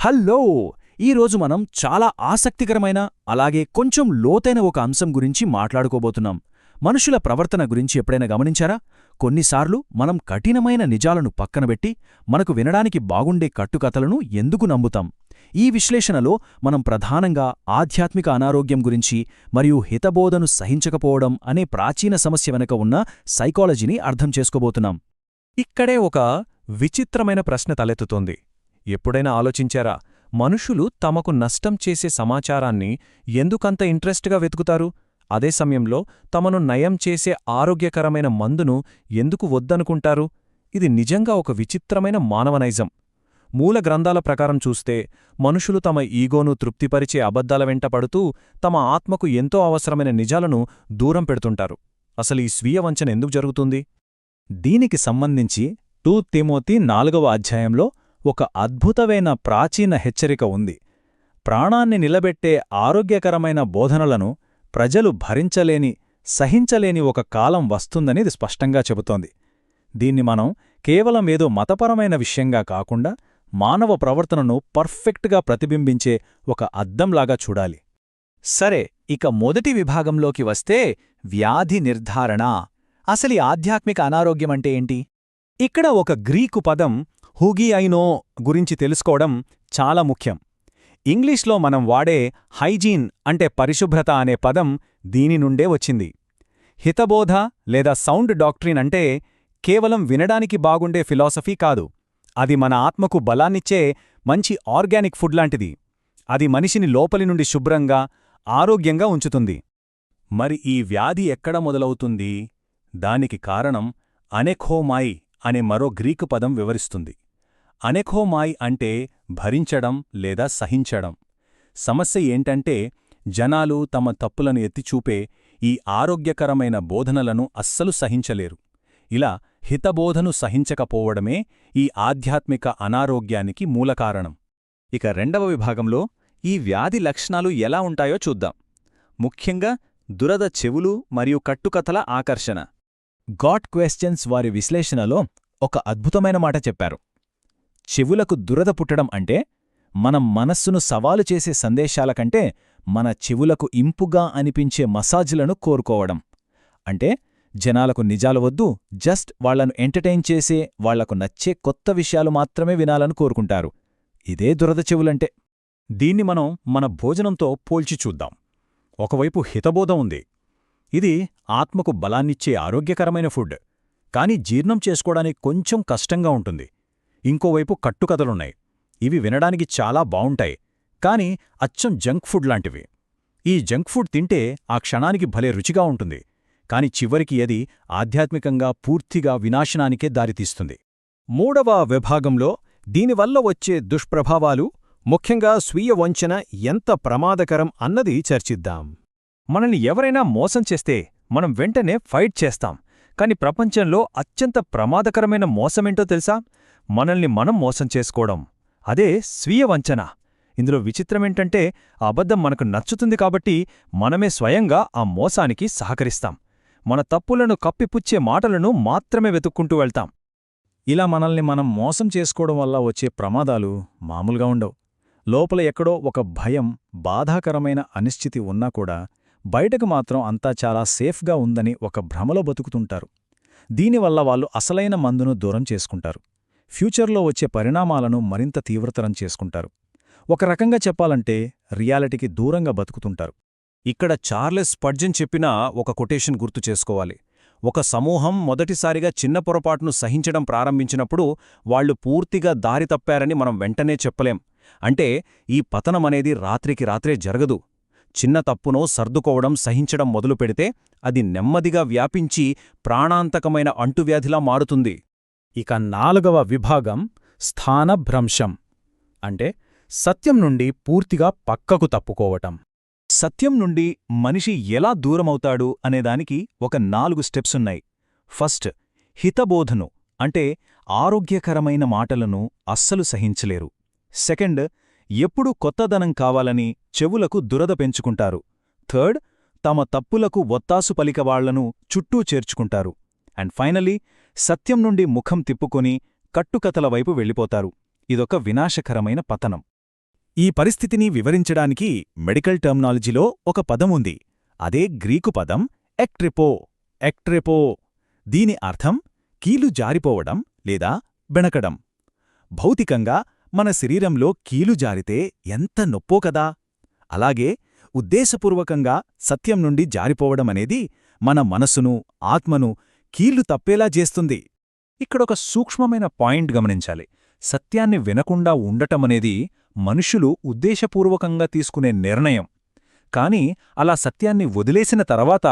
Hello! ఈరోజు మనం చాలా ఆసక్తికరమైన అలాగే కొంచెం లోతైన ఒక అంశం గురించి మాట్లాడుకోబోతున్నాం. మనుషుల ప్రవర్తన గురించి ఎప్పుడైనా గమనించారా? కొన్నిసార్లు మనం కఠినమైన నిజాలను పక్కనబెట్టి మనకు వినడానికి బాగుండే కట్టుకథలను ఎందుకు నమ్ముతాం? ఈ విశ్లేషణలో మనం ప్రధానంగా ఆధ్యాత్మిక అనారోగ్యం గురించి మరియు హితబోధను సహించకపోవడం అనే ప్రాచీన సమస్య వెనుక ఉన్న సైకాలజీని అర్థం చేసుకోబోతున్నాం. ఇక్కడే ఒక విచిత్రమైన ప్రశ్న తలెత్తుతోంది. ఎప్పుడైనా ఆలోచించారా, మనుషులు తమకు నష్టం చేసే సమాచారాన్ని ఎందుకంత ఇంట్రెస్ట్గా వెతుకుతారు? అదే సమయంలో తమను నయం చేసే ఆరోగ్యకరమైన మందును ఎందుకు వద్దనుకుంటారు? ఇది నిజంగా ఒక విచిత్రమైన మానవనైజం. మూల గ్రంథాల ప్రకారం చూస్తే మనుషులు తమ ఈగోను తృప్తిపరిచే అబద్ధాల వెంట పడుతూ తమ ఆత్మకు ఎంతో అవసరమైన నిజాలను దూరం పెడుతుంటారు. అసలు ఈ స్వీయ వంచన ఎందుకు జరుగుతుంది? దీనికి సంబంధించి 2 తిమోతి 4వ అధ్యాయంలో ఒక అద్భుతమైన ప్రాచీన హెచ్చరిక ఉంది. ప్రాణాన్ని నిలబెట్టే ఆరోగ్యకరమైన బోధనలను ప్రజలు భరించలేని, సహించలేని ఒక కాలం వస్తుందని ఇది స్పష్టంగా చెబుతోంది. దీన్ని మనం కేవలం ఏదో మతపరమైన విషయంగా కాకుండా మానవ ప్రవర్తనను పర్ఫెక్ట్గా ప్రతిబింబించే ఒక అద్దంలాగా చూడాలి. సరే, ఇక మొదటి విభాగంలోకి వస్తే వ్యాధి నిర్ధారణ. అసలు ఆధ్యాత్మిక అనారోగ్యమంటే ఏంటి? ఇక్కడ ఒక గ్రీకు పదం హూగియైనో గురించి తెలుసుకోవడం చాలా ముఖ్యం. ఇంగ్లీష్లో మనం వాడే హైజీన్ అంటే పరిశుభ్రత అనే పదం దీని నుండే వచ్చింది. హితబోధ లేదా సౌండ్ డాక్ట్రిన్ అంటే కేవలం వినడానికి బాగుండే ఫిలాసఫీ కాదు. అది మన ఆత్మకు బలాన్నిచ్చే మంచి ఆర్గానిక్ ఫుడ్ లాంటిది. అది మనిషిని లోపలి నుండి శుభ్రంగా, ఆరోగ్యంగా ఉంచుతుంది. మరి ఈ వ్యాధి ఎక్కడ మొదలవుతుంది? దానికి కారణం అనెఖోమాయి అనే మరో గ్రీకు పదం వివరిస్తుంది. అనెఖోమాయి అంటే భరించడం లేదా సహించడం. సమస్య ఏంటంటే జనాలు తమ తప్పులను ఎత్తిచూపే ఈ ఆరోగ్యకరమైన బోధనలను అస్సలు సహించలేరు. ఇలా హితబోధను సహించకపోవడమే ఈ ఆధ్యాత్మిక అనారోగ్యానికి మూలకారణం. ఇక రెండవ విభాగంలో ఈ వ్యాధి లక్షణాలు ఎలా ఉంటాయో చూద్దాం. ముఖ్యంగా దురద చెవులు మరియు కట్టుకథల ఆకర్షణ. గాట్ క్వశ్చన్స్ వారి విశ్లేషణలో ఒక అద్భుతమైన మాట చెప్పారు. చెవులకు దురద పుట్టడం అంటే మనం మనస్సును సవాలు చేసే సందేశాల కంటే మన చెవులకు ఇంపుగా అనిపించే మసాజులను కోరుకోవడం. అంటే జనాలకు నిజాలు వద్దు, జస్ట్ వాళ్లను ఎంటర్టైన్ చేసే, వాళ్లకు నచ్చే కొత్త విషయాలు మాత్రమే వినాలని కోరుకుంటారు. ఇదే దురద చెవులంటే. దీన్ని మనం మన భోజనంతో పోల్చి చూద్దాం. ఒకవైపు హితబోధ ఉంది. ఇది ఆత్మకు బలాన్నిచ్చే ఆరోగ్యకరమైన ఫుడ్, కాని జీర్ణం చేసుకోవడానికి కొంచెం కష్టంగా ఉంటుంది. ఇంకోవైపు కట్టుకథలున్నాయి. ఇవి వినడానికి చాలా బావుంటాయి, కాని అచ్చం జంక్ ఫుడ్ లాంటివి. ఈ జంక్ ఫుడ్ తింటే ఆ క్షణానికి భలే రుచిగా ఉంటుంది, కాని చివరికి అది ఆధ్యాత్మికంగా పూర్తిగా వినాశనానికే దారితీస్తుంది. మూడవ విభాగంలో దీనివల్ల వచ్చే దుష్ప్రభావాలు, ముఖ్యంగా స్వీయ వంచన ఎంత ప్రమాదకరం అన్నది చర్చిద్దాం. మనల్ని ఎవరైనా మోసం చేస్తే మనం వెంటనే ఫైట్ చేస్తాం. కాని ప్రపంచంలో అత్యంత ప్రమాదకరమైన మోసమేంటో తెలుసా? మనల్ని మనం మోసం చేసుకోవడం. అదే స్వీయ వంచన. ఇందులో విచిత్రమేంటంటే ఆ అబద్ధం మనకు నచ్చుతుంది కాబట్టి మనమే స్వయంగా ఆ మోసానికి సహకరిస్తాం. మన తప్పులను కప్పిపుచ్చే మాటలను మాత్రమే వెతుక్కుంటూ వెళ్తాం. ఇలా మనల్ని మనం మోసం చేసుకోవడం వల్ల వచ్చే ప్రమాదాలు మామూలుగా ఉండవు. లోపల ఎక్కడో ఒక భయం, బాధాకరమైన అనిశ్చితి ఉన్నా కూడా బయటకు మాత్రం అంతా చాలా సేఫ్గా ఉందని ఒక భ్రమలో బతుకుతుంటారు. దీనివల్ల వాళ్ళు అసలైన మందును దూరం చేసుకుంటారు. ఫ్యూచర్లో వచ్చే పరిణామాలను మరింత తీవ్రతరం చేసుకుంటారు. ఒక రకంగా చెప్పాలంటే రియాలిటీకి దూరంగా బతుకుతుంటారు. ఇక్కడ చార్లెస్ స్పర్జన్ చెప్పిన ఒక కొటేషన్ గుర్తు చేసుకోవాలి. ఒక సమూహం మొదటిసారిగా చిన్న పొరపాటును సహించడం ప్రారంభించినప్పుడు వాళ్లు పూర్తిగా దారి తప్పారని మనం వెంటనే చెప్పలేం. అంటే ఈ పతనమనేది రాత్రికి రాత్రే జరగదు. చిన్న తప్పునో సర్దుకోవడం, సహించడం మొదలుపెడితే అది నెమ్మదిగా వ్యాపించి ప్రాణాంతకమైన అంటువ్యాధిలా మారుతుంది. ఇక 4వ విభాగం స్థానభ్రంశం. అంటే సత్యం నుండి పూర్తిగా పక్కకు తప్పుకోవటం. సత్యం నుండి మనిషి ఎలా దూరమవుతాడు అనేదానికి ఒక 4 స్టెప్సున్నాయి. ఫస్ట్, హితబోధను అంటే ఆరోగ్యకరమైన మాటలను అస్సలు సహించలేరు. సెకండ్, ఎప్పుడూ కొత్తదనం కావాలని చెవులకు దురద పెంచుకుంటారు. థర్డ్, తమ తప్పులకు ఒత్తాసు పలికవాళ్లను చుట్టూ చేర్చుకుంటారు. అండ్ ఫైనలీ, సత్యం నుండి ముఖం తిప్పుకొని కట్టుకథల వైపు వెళ్ళిపోతారు. ఇదొక వినాశకరమైన పతనం. ఈ పరిస్థితిని వివరించడానికి మెడికల్ టర్మినాలజీలో ఒక పదం ఉంది. అదే గ్రీకు పదం ఎక్ట్రెపో. దీని అర్థం కీలు జారిపోవడం లేదా బెణకడం. భౌతికంగా మన శరీరంలో కీలు జారితే ఎంత నొప్పో కదా. అలాగే ఉద్దేశపూర్వకంగా సత్యం నుండి జారిపోవడమనేది మన మనసును, ఆత్మను కీళ్లు తప్పేలా చేస్తుంది. ఇక్కడొక సూక్ష్మమైన పాయింట్ గమనించాలి. సత్యాన్ని వినకుండా ఉండటమనేది మనుషులు ఉద్దేశపూర్వకంగా తీసుకునే నిర్ణయం. కాని అలా సత్యాన్ని వదిలేసిన తర్వాత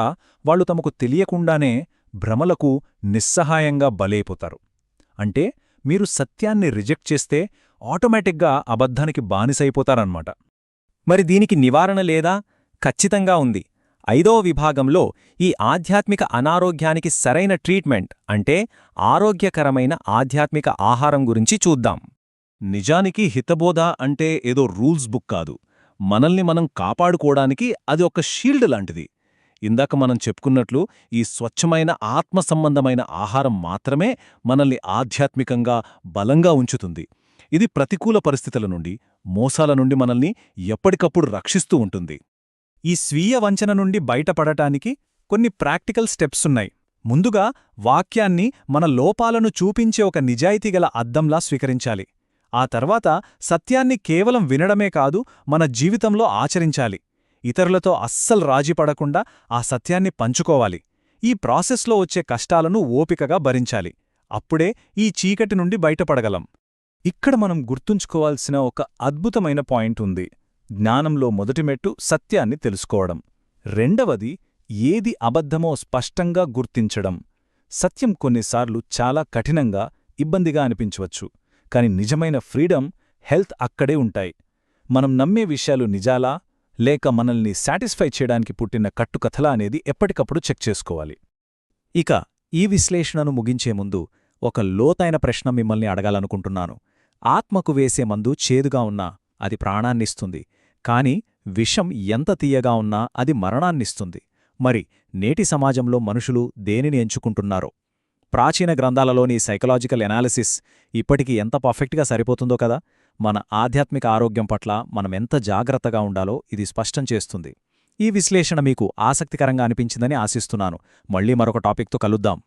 వాళ్ళు తమకు తెలియకుండానే భ్రమలకు నిస్సహాయంగా బలైపోతారు. అంటే మీరు సత్యాన్ని రిజెక్ట్ చేస్తే ఆటోమేటిక్గా అబద్ధానికి బానిసైపోతారన్నమాట. మరి దీనికి నివారణ లేదా? ఖచ్చితంగా ఉంది. 5వ విభాగంలో ఈ ఆధ్యాత్మిక అనారోగ్యానికి సరైన ట్రీట్మెంట్ అంటే ఆరోగ్యకరమైన ఆధ్యాత్మిక ఆహారం గురించి చూద్దాం. నిజానికి హితబోధ అంటే ఏదో రూల్స్ బుక్ కాదు. మనల్ని మనం కాపాడుకోవడానికి అది ఒక షీల్డ్ లాంటిది. ఇందాక మనం చెప్పుకున్నట్లు ఈ స్వచ్ఛమైన ఆత్మ సంబంధమైన ఆహారం మాత్రమే మనల్ని ఆధ్యాత్మికంగా బలంగా ఉంచుతుంది. ఇది ప్రతికూల పరిస్థితుల నుండి, మోసాల నుండి మనల్ని ఎప్పటికప్పుడు రక్షిస్తూ ఉంటుంది. ఈ స్వీయ వంచన నుండి బయటపడటానికి కొన్ని ప్రాక్టికల్ స్టెప్సున్నాయి. ముందుగా వాక్యాన్ని మన లోపాలను చూపించే ఒక నిజాయితీగల అద్దంలా స్వీకరించాలి. ఆ తర్వాత సత్యాన్ని కేవలం వినడమే కాదు, మన జీవితంలో ఆచరించాలి. ఇతరులతో అస్సలు రాజీపడకుండా ఆ సత్యాన్ని పంచుకోవాలి. ఈ ప్రాసెస్లో వచ్చే కష్టాలను ఓపికగా భరించాలి. అప్పుడే ఈ చీకటి నుండి బయటపడగలం. ఇక్కడ మనం గుర్తుంచుకోవాల్సిన ఒక అద్భుతమైన పాయింట్ ఉంది. జ్ఞానంలో మొదటి మెట్టు సత్యాన్ని తెలుసుకోవడం. రెండవది ఏది అబద్ధమో స్పష్టంగా గుర్తించడం. సత్యం కొన్నిసార్లు చాలా కఠినంగా, ఇబ్బందిగా అనిపించవచ్చు. కాని నిజమైన ఫ్రీడమ్, హెల్త్ అక్కడే ఉంటాయి. మనం నమ్మే విషయాలు నిజాలా లేక మనల్ని సాటిస్ఫై చేయడానికి పుట్టిన కట్టుకథలా అనేది ఎప్పటికప్పుడు చెక్ చేసుకోవాలి. ఇక ఈ విశ్లేషణను ముగించే ముందు ఒక లోతైన ప్రశ్న మిమ్మల్ని అడగాలనుకుంటున్నాను. ఆత్మకు వేసే మందు చేదుగా ఉన్నా అది ప్రాణాన్నిస్తుంది. కాని విషం ఎంత తీయగా ఉన్నా అది మరణాన్నిస్తుంది. మరి నేటి సమాజంలో మనుషులు దేనిని ఎంచుకుంటున్నారో? ప్రాచీన గ్రంథాలలోని సైకలాజికల్ ఎనాలిసిస్ ఇప్పటికీ ఎంత పర్ఫెక్ట్గా సరిపోతుందో కదా. మన ఆధ్యాత్మిక ఆరోగ్యం పట్ల మనమెంత జాగ్రత్తగా ఉండాలో ఇది స్పష్టం చేస్తుంది. ఈ విశ్లేషణ మీకు ఆసక్తికరంగా అనిపించిందని ఆశిస్తున్నాను. మళ్ళీ మరొక టాపిక్తో కలుద్దాం.